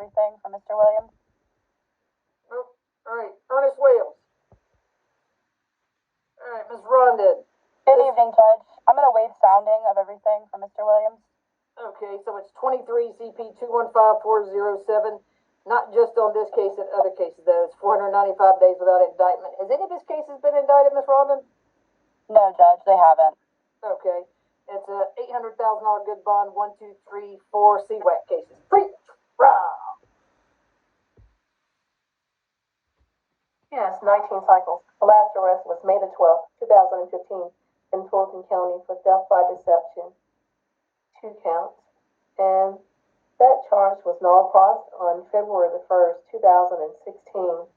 everything from Mr. Williams? Nope. All right, Ernest Williams. All right, Ms. Rondon. Good evening, Judge. I'm going to waive sounding of everything from Mr. Williams. Okay, so it's 23 CP 215407. Not just on this case and other cases, though. It's 495 days without indictment. Has any of his cases been indicted, Ms. Rondon? No, Judge, they haven't. Okay. It's a $800,000 good bond, 1, 2, 3, 4 CWAC cases. Pre-trial. Yes, 19 cycles. The last arrest was May the 12th, 2015, in Fulton County for theft by deception. 2 counts. And that charge was null pros on February the 1st, 2016.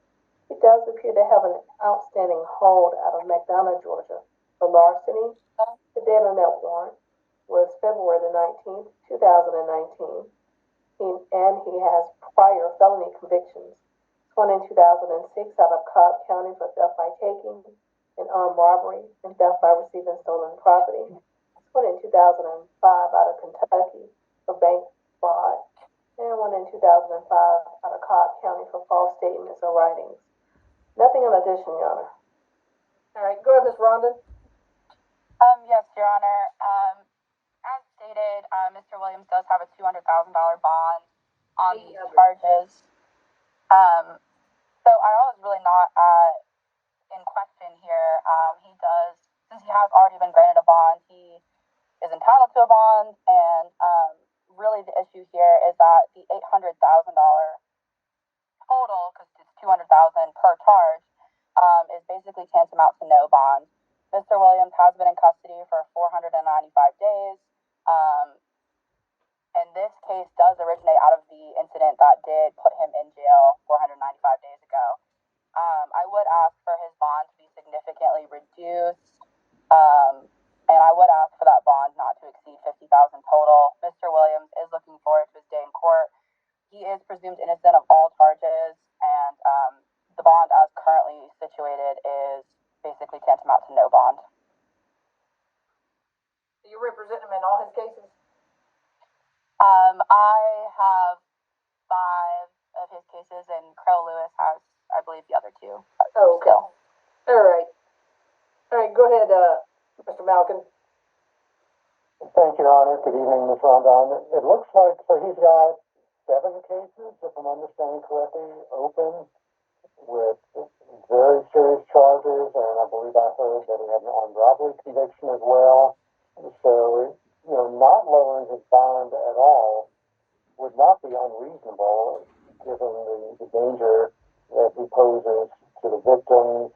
He does appear to have an outstanding hold out of McDonough, Georgia, for larceny. The date on that warrant was February the 19th, 2019. He has prior felony convictions. One in 2006 out of Cobb County for theft by taking, and armed robbery, and theft by receiving stolen property. One in 2005 out of Kentucky for bank fraud, and one in 2005 out of Cobb County for false statements or writings. Nothing in addition, Your Honor. All right, go ahead, Ms. Rondon. Yes, Your Honor. As stated, Mr. Williams does have a $200,000 bond on these charges. So I was really not in question here. He does, since he has already been granted a bond, he is entitled to a bond, and really the issue here is that the $800,000 total, because it's $200,000 per charge, is basically tantamount to no bond. Mr. Williams has been in custody for 495 days, and this case does originate out of the incident that did put him in jail 495 days ago. I would ask for his bond to be significantly reduced, and I would ask for that bond not to exceed $50,000 total. Mr. Williams is looking forward to his day in court. He is presumed innocent of all charges, and the bond as currently situated is basically tantamount to no bond. Do you represent him in all his cases? I have 5 of his cases, and Crow Lewis has, I believe, the other 2. Oh, okay. Still. All right. All right, go ahead, Mr. Malkin. Thank you, Your Honor. Good evening, Ms. Rondon. It looks like, so he's got 7 cases, if I'm understanding correctly, open with very serious charges, and I believe I heard that he had an armed robbery conviction as well. So, not lowering his bond at all would not be unreasonable, given the danger that he poses to the victims,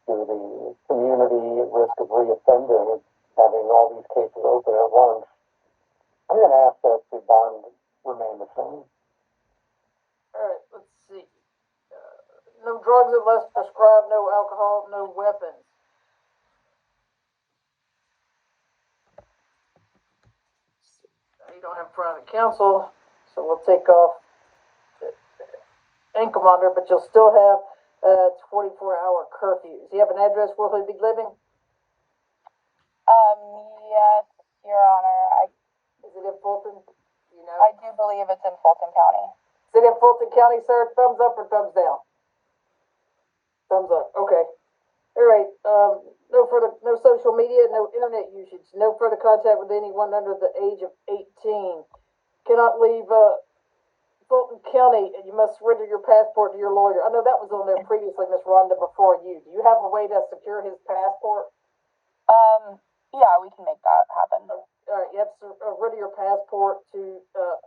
to the community, at risk of reoffending, having all these cases open at once. I'm going to ask that the bond remain the same. All right, let's see. No drugs unless prescribed, no alcohol, no weapons. You don't have private counsel, so we'll take off the ankle monitor, but you'll still have 24-hour curfews. Do you have an address where he'll be living? Yes, Your Honor. Is it in Fulton? I do believe it's in Fulton County. Is it in Fulton County, sir? Thumbs up or thumbs down? Thumbs up. Okay. All right. No social media, no internet usage, no further contact with anyone under the age of 18. Cannot leave Fulton County, and you must surrender your passport to your lawyer. I know that was on there previously, Ms. Rhonda, before you. Do you have a way to secure his passport? Yeah, we can make that happen. All right, you have to surrender your passport to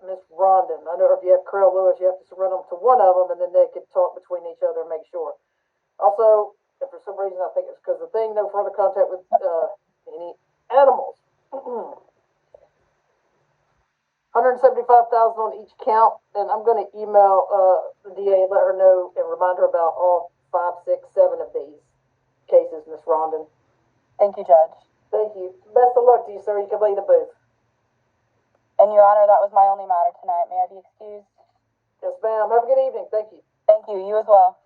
Ms. Rondon. I know if you have Carol Lewis, you have to surrender them to one of them, and then they can talk between each other and make sure. Also, if for some reason I think it's because of the thing, no further contact with any animals. $175,000 on each count, and I'm going to email the DA, let her know, and remind her about all 5, 6, 7 of these cases, Ms. Rondon. Thank you, Judge. Thank you. Best of luck to you, sir. You can leave the booth. And, Your Honor, that was my only matter tonight. May I be excused? Yes, ma'am. Have a good evening. Thank you. Thank you. You as well.